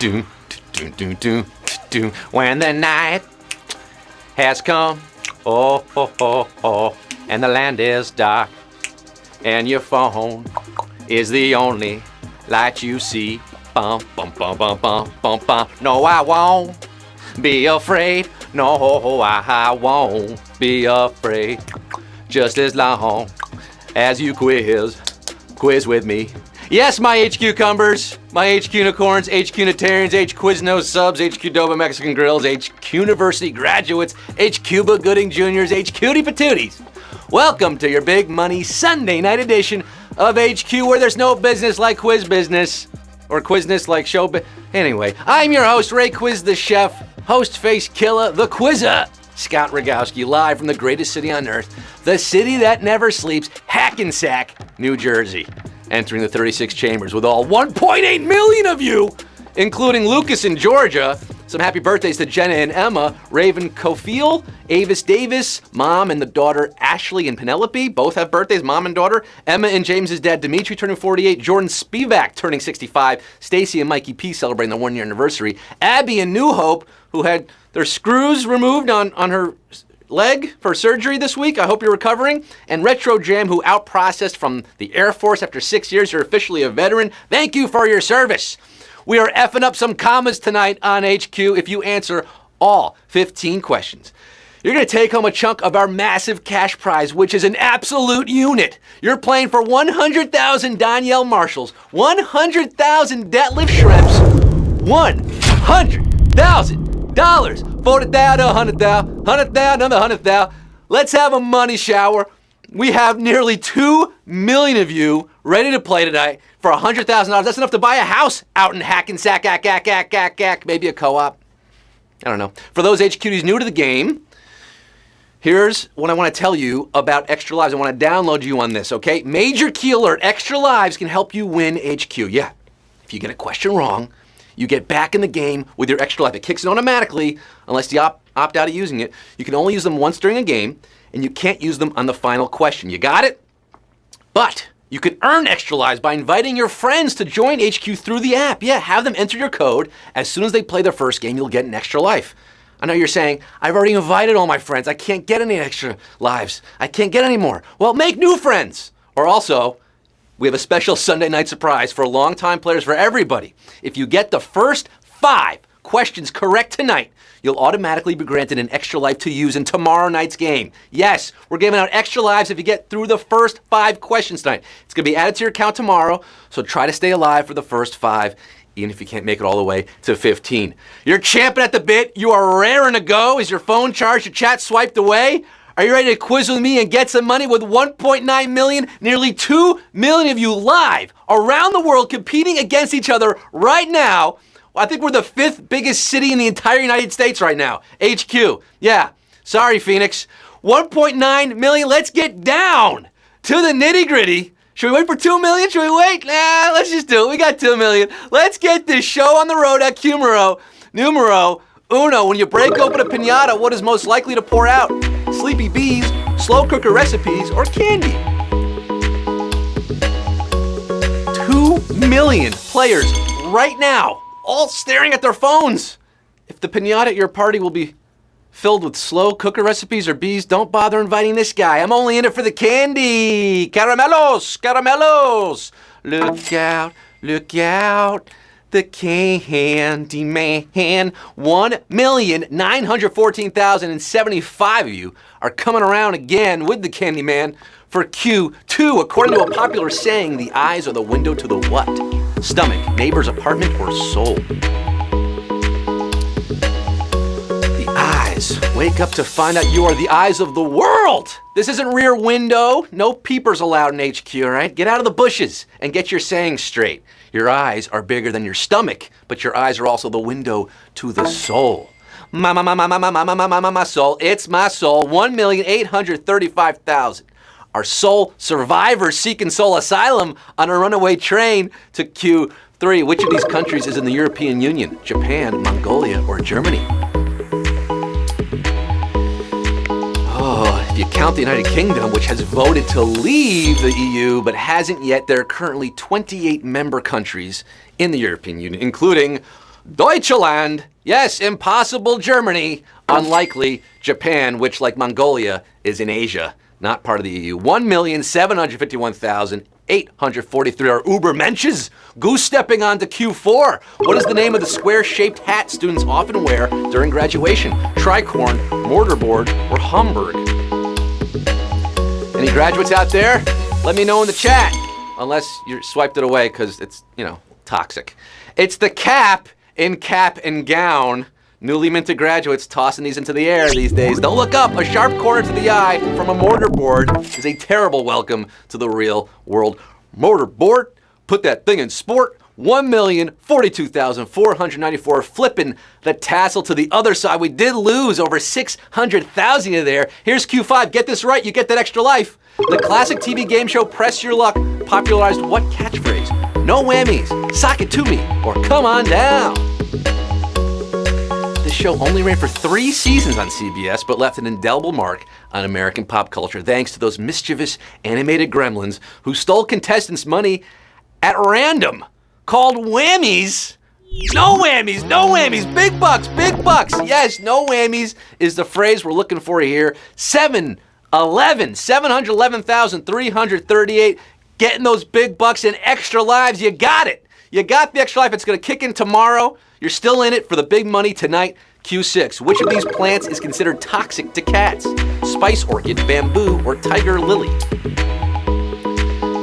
do, do, do, do, do. When the night has come, oh, oh, oh, oh, and the land is dark, and your phone is the only light you see. Bum, bum, bum, bum, bum, bum, bum. No, I won't be afraid. No, I won't be afraid. Just as long as you quiz with me. Yes, my HQ cumbers, my HQ unicorns, HQ Unitarians, HQ Quiznos subs, HQ Doba Mexican Grills, HQ University graduates, HQ Cuba Gooding Juniors, HQ Patooties. Welcome to your big money Sunday night edition of HQ, where there's no business like quiz business, or quizness like show Anyway, I'm your host, Ray Quiz the Chef, host face killer, the Quizzer, Scott Rogowski, live from the greatest city on earth, the city that never sleeps, Hackensack, New Jersey. Entering the 36 chambers with all 1.8 million of you, including Lucas in Georgia. Some happy birthdays to Jenna and Emma, Raven Cofiel, Avis Davis, Mom and the daughter Ashley and Penelope, both have birthdays, Mom and daughter. Emma and James's dad Dimitri turning 48, Jordan Spivak turning 65, Stacy and Mikey P celebrating their 1-year anniversary, Abby and New Hope, who had their screws removed on her leg for surgery this week. I hope you're recovering. And Retro Jam, who out-processed from the Air Force after 6 years. You're officially a veteran. Thank you for your service. We are effing up some commas tonight on HQ if you answer all 15 questions. You're going to take home a chunk of our massive cash prize, which is an absolute unit. You're playing for 100,000 Danielle Marshalls, 100,000 Detlef Shrimps, $100,000. $40,000, $100,000, another $100,000. Let's have a money shower. We have nearly 2 million of you ready to play tonight for $100,000. That's enough to buy a house out in Hackensack, maybe a co-op. I don't know. For those HQs new to the game, here's what I want to tell you about Extra Lives. I want to download you on this, okay? Major key alert. Extra Lives can help you win HQ. Yeah, if you get a question wrong, you get back in the game with your Extra Life. It kicks in automatically unless you opt out of using it. You can only use them once during a game, and you can't use them on the final question. You got it? But you can earn Extra Lives by inviting your friends to join HQ through the app. Yeah, have them enter your code. As soon as they play their first game, you'll get an Extra Life. I know you're saying, I've already invited all my friends. I can't get any Extra Lives. I can't get any more. Well, make new friends. Or also, we have a special Sunday night surprise for longtime players, for everybody. If you get the first 5 questions correct tonight, you'll automatically be granted an Extra Life to use in tomorrow night's game. Yes, we're giving out Extra Lives if you get through the first 5 questions tonight. It's going to be added to your account tomorrow, so try to stay alive for the first 5, even if you can't make it all the way to 15. You're champing at the bit. You are raring to go. Is your phone charged? Your chat swiped away? Are you ready to quiz with me and get some money with 1.9 million, nearly 2 million of you live around the world competing against each other right now? Well, I think we're the 5th biggest city in the entire United States right now. HQ. Yeah. Sorry, Phoenix. 1.9 million. Let's get down to the nitty gritty. Should we wait for 2 million? Should we wait? Nah, let's just do it. We got 2 million. Let's get this show on the road at numero uno. When you break open a piñata, what is most likely to pour out? Sleepy bees, slow cooker recipes, or candy? 2 million players right now, all staring at their phones. If the piñata at your party will be filled with slow cooker recipes or bees, don't bother inviting this guy. I'm only in it for the candy. Caramelos. Look out. The candy man. 1,914,075 of you are coming around again with the candy man for Q2. According to a popular saying, the eyes are the window to the what? Stomach, neighbor's apartment, or soul? The eyes. Wake up to find out you are the eyes of the world. This isn't Rear Window. No peepers allowed in HQ, all right? Get out of the bushes and get your sayings straight. Your eyes are bigger than your stomach, but your eyes are also the window to the soul. My soul. It's my soul. 1,835,000. Our soul survivors seeking soul asylum on a runaway train to Q3. Which of these countries is in the European Union? Japan, Mongolia, or Germany? If you count the United Kingdom, which has voted to leave the EU but hasn't yet, there are currently 28 member countries in the European Union, including Deutschland. Yes, impossible Germany. Unlikely Japan, which, like Mongolia, is in Asia, not part of the EU. 1,751,843 are Ubermenches. Goose stepping onto Q4. What is the name of the square-shaped hat students often wear during graduation? Tricorn, mortarboard, or Hamburg? Any graduates out there? Let me know in the chat. Unless you swiped it away because it's, toxic. It's the cap in cap and gown. Newly minted graduates tossing these into the air these days. Don't look up. A sharp corner to the eye from a mortarboard is a terrible welcome to the real world. Mortarboard, put that thing in sport. 1,042,494. Flipping the tassel to the other side. We did lose over 600,000 of there. Here's Q5. Get this right, you get that extra life. The classic TV game show Press Your Luck popularized what catchphrase? No whammies, sock it to me, or come on down. This show only ran for 3 seasons on CBS, but left an indelible mark on American pop culture thanks to those mischievous animated gremlins who stole contestants' money at random, called whammies. No whammies, no whammies, big bucks, big bucks. Yes, no whammies is the phrase we're looking for here. 711,338, getting those big bucks and extra lives. You got it. You got the extra life. It's going to kick in tomorrow. You're still in it for the big money tonight. Q6. Which of these plants is considered toxic to cats? Spice orchid, bamboo, or tiger lily?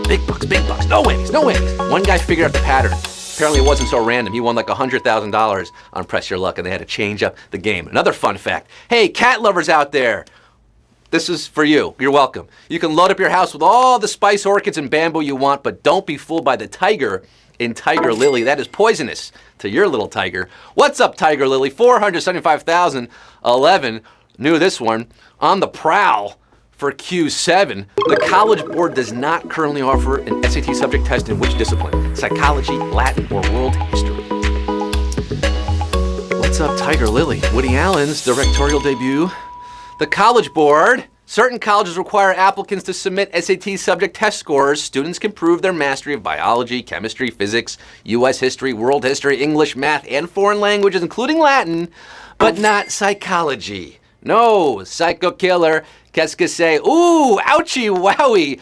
Big bucks, no whammies, no whammies. One guy figured out the pattern. Apparently it wasn't so random. He won like $100,000 on Press Your Luck, and they had to change up the game. Another fun fact. Hey, cat lovers out there. This is for you. You're welcome. You can load up your house with all the spice orchids and bamboo you want, but don't be fooled by the tiger in tiger lily. That is poisonous to your little tiger. What's up, tiger lily? 475,011. Knew this one. On the prowl for Q7. The College Board does not currently offer an SAT subject test in which discipline? Psychology, Latin, or world history? What's up, Tiger Lily? Woody Allen's directorial debut. The College Board. Certain colleges require applicants to submit SAT subject test scores. Students can prove their mastery of biology, chemistry, physics, U.S. history, world history, English, math, and foreign languages, including Latin, but not psychology. No, psycho killer. Qu'est-ce que c'est? Ooh, ouchie wowie.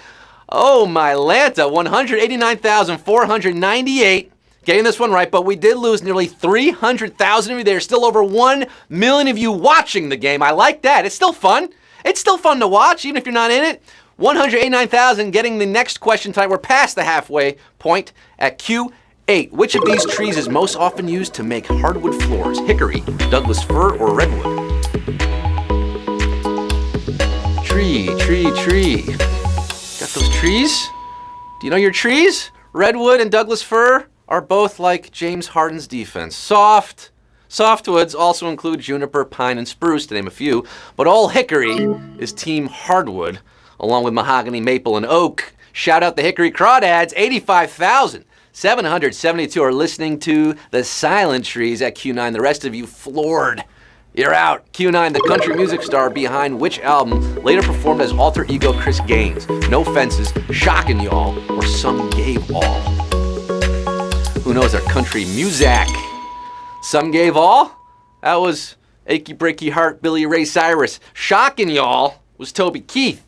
Oh, my Lanta, 189,498. Getting this one right, but we did lose nearly 300,000 of you. There's still over 1 million of you watching the game. I like that. It's still fun. It's still fun to watch, even if you're not in it. 189,000 getting the next question tonight. We're past the halfway point at Q8. Which of these trees is most often used to make hardwood floors? Hickory, Douglas fir, or redwood? Tree. Got those trees? Do you know your trees? Redwood and Douglas fir are both like James Harden's defense. Soft. Softwoods also include juniper, pine, and spruce, to name a few, but all hickory is team hardwood, along with mahogany, maple, and oak. Shout out the Hickory Crawdads, 85,772 are listening to the Silent Trees at Q9. The rest of you floored. You're out. Q9, the country music star behind which album later performed as alter ego Chris Gaines? No Fences, Shockin' Y'all, or Some Gave All? Who knows our country music? Some Gave All? That was Achy Breaky Heart, Billy Ray Cyrus. Shockin' Y'all was Toby Keith.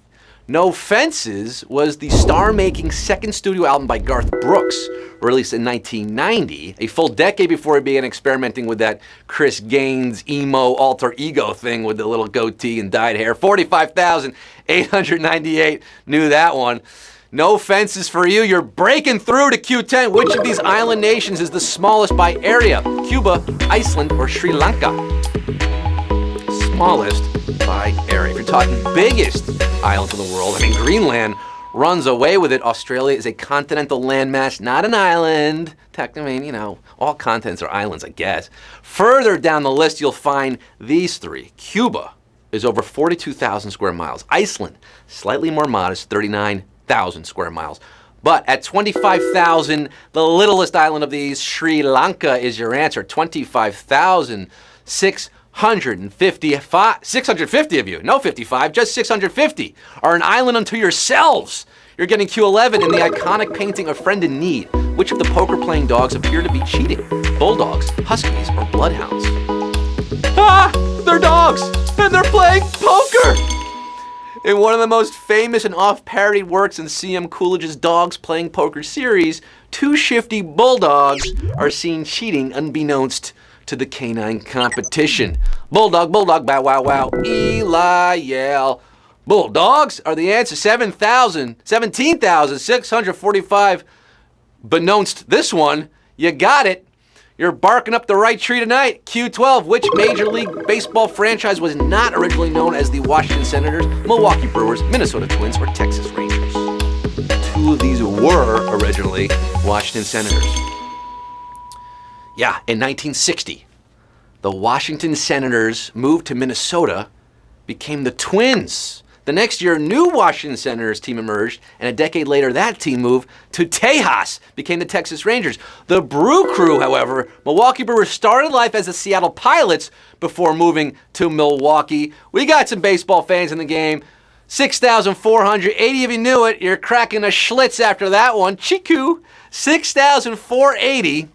No Fences was the star-making second studio album by Garth Brooks, released in 1990, a full decade before he began experimenting with that Chris Gaines emo alter ego thing with the little goatee and dyed hair. 45,898 knew that one. No Fences for you. You're breaking through to Q10. Which of these island nations is the smallest by area? Cuba, Iceland, or Sri Lanka? Smallest by area. If you're talking biggest island in the world, Greenland runs away with it. Australia is a continental landmass, not an island. All continents are islands, I guess. Further down the list, you'll find these three. Cuba is over 42,000 square miles. Iceland, slightly more modest, 39,000 square miles. But at 25,000, the littlest island of these, Sri Lanka, is your answer. 650 of you, no 55, just 650, are an island unto yourselves. You're getting Q11 in the iconic painting of Friend in Need. Which of the poker-playing dogs appear to be cheating? Bulldogs, Huskies, or Bloodhounds? Ah! They're dogs! And they're playing poker! In one of the most famous and oft-parodied works in C.M. Coolidge's Dogs Playing Poker series, two shifty bulldogs are seen cheating unbeknownst to the canine competition. Bulldog, bulldog, bow, wow, wow, Eli yell. Bulldogs are the answer. 17,645. Beknownst this one. You got it. You're barking up the right tree tonight. Q12, which Major League Baseball franchise was not originally known as the Washington Senators, Milwaukee Brewers, Minnesota Twins, or Texas Rangers? Two of these were originally Washington Senators. Yeah, in 1960, the Washington Senators moved to Minnesota, became the Twins. The next year, a new Washington Senators team emerged, and a decade later, that team moved to Tejas, became the Texas Rangers. The Brew Crew, however, Milwaukee Brewers started life as the Seattle Pilots before moving to Milwaukee. We got some baseball fans in the game. 6,480 of you knew it. You're cracking a Schlitz after that one. Chiku, 6,480.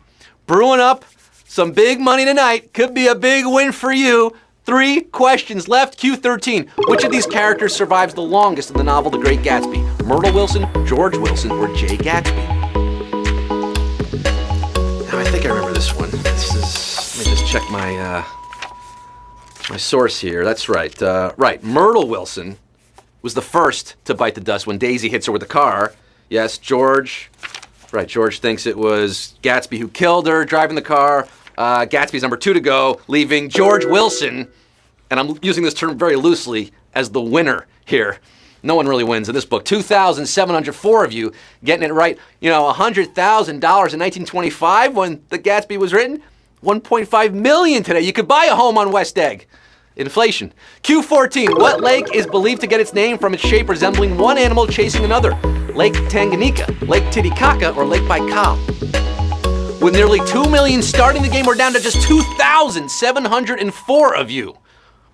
Brewing up some big money tonight. Could be a big win for you. 3 questions left. Q13. Which of these characters survives the longest in the novel The Great Gatsby? Myrtle Wilson, George Wilson, or Jay Gatsby? Now, I think I remember this one. Let me just check my source here. That's right. Right. Myrtle Wilson was the first to bite the dust when Daisy hits her with the car. Yes, George. Right, George thinks it was Gatsby who killed her, driving the car. Gatsby's number 2 to go, leaving George Wilson, and I'm using this term very loosely, as the winner here. No one really wins in this book. 2,704 of you getting it right. You know, $100,000 in 1925 when the Gatsby was written. $1.5 million today. You could buy a home on West Egg. Inflation. Q14. What lake is believed to get its name from its shape resembling one animal chasing another? Lake Tanganyika, Lake Titicaca, or Lake Baikal? With nearly 2 million starting the game, we're down to just 2,704 of you.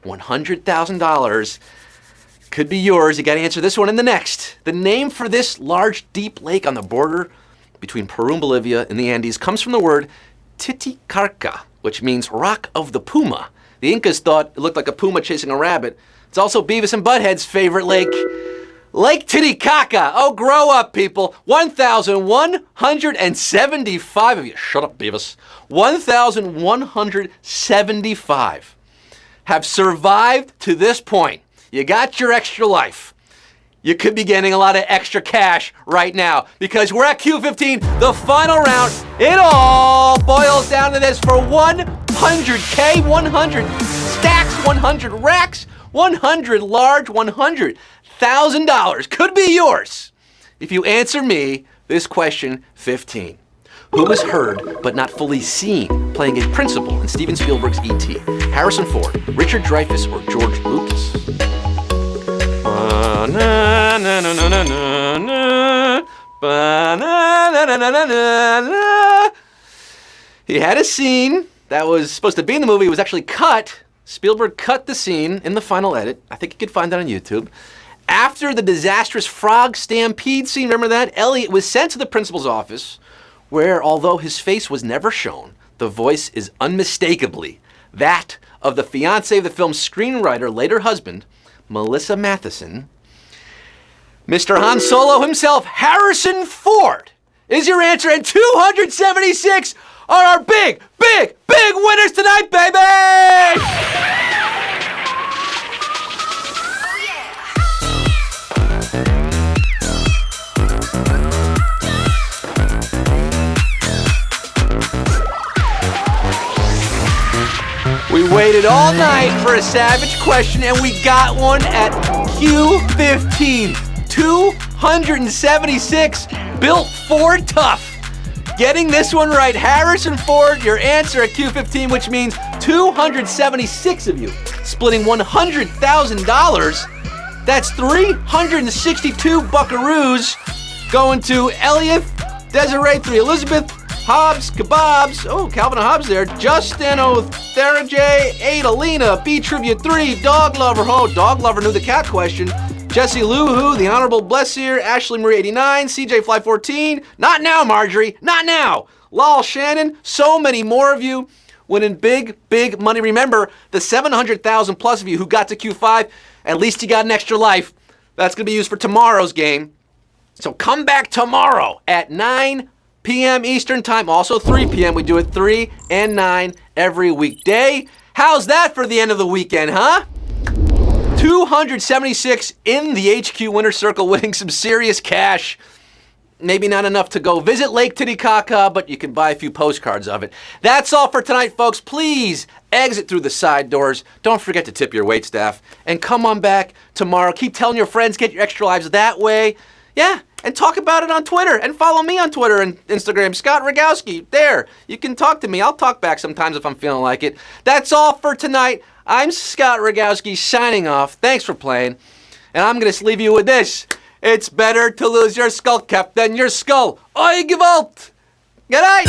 $100,000 could be yours. You got to answer this one and the next. The name for this large, deep lake on the border between Peru and Bolivia in the Andes comes from the word Titicaca, which means rock of the puma. The Incas thought it looked like a puma chasing a rabbit. It's also Beavis and Butthead's favorite lake. Lake Titicaca. Oh, grow up, people. 1,175 of you. Shut up, Beavis. 1,175 have survived to this point. You got your extra life. You could be getting a lot of extra cash right now because we're at Q15, the final round. It all boils down to this for 100K, 100 stacks, 100 racks, 100 large, $100,000 could be yours if you answer me this question 15. Who was heard but not fully seen playing a principal in Steven Spielberg's E.T.? Harrison Ford, Richard Dreyfuss, or George Lucas? He had a scene that was supposed to be in the movie. It was actually cut. Spielberg cut the scene in the final edit. I think you could find that on YouTube. After the disastrous frog stampede scene, remember that? Elliot was sent to the principal's office where, although his face was never shown, the voice is unmistakably that of the fiancée of the film's screenwriter, later husband, Melissa Matheson. Mr. Han Solo himself, Harrison Ford, is your answer, and 276 are our big, big, big winners tonight, baby! We waited all night for a savage question, and we got one at Q15. 276, built Ford tough. Getting this one right, Harrison Ford, your answer at Q15, which means 276 of you, splitting $100,000. That's 362 buckaroos going to Elliot, Desiree, 3 Elizabeth, Hobbs, Kebabs, oh, Calvin and Hobbs there, Justin, Thera J, 8 Alina, B Trivia 3, Dog Lover, oh, Dog Lover knew the cat question, Jesse Luhu, the Honorable Blessier, Ashley Marie 89, CJ Fly 14, not now, Marjorie, not now. Lol Shannon, so many more of you winning big, big money. Remember, the 700,000 plus of you who got to Q5, at least you got an extra life. That's going to be used for tomorrow's game. So come back tomorrow at 9 p.m. Eastern Time, also 3 p.m. We do it 3 and 9 every weekday. How's that for the end of the weekend, huh? 276 in the HQ Winner Circle, winning some serious cash. Maybe not enough to go visit Lake Titicaca, but you can buy a few postcards of it. That's all for tonight, folks. Please exit through the side doors. Don't forget to tip your waitstaff. And come on back tomorrow. Keep telling your friends, get your extra lives that way. Yeah, and talk about it on Twitter. And follow me on Twitter and Instagram, Scott Rogowski. There, you can talk to me. I'll talk back sometimes if I'm feeling like it. That's all for tonight. I'm Scott Rogowski signing off. Thanks for playing. And I'm going to leave you with this. It's better to lose your skull cap than your skull. Oi, gewalt! Good night!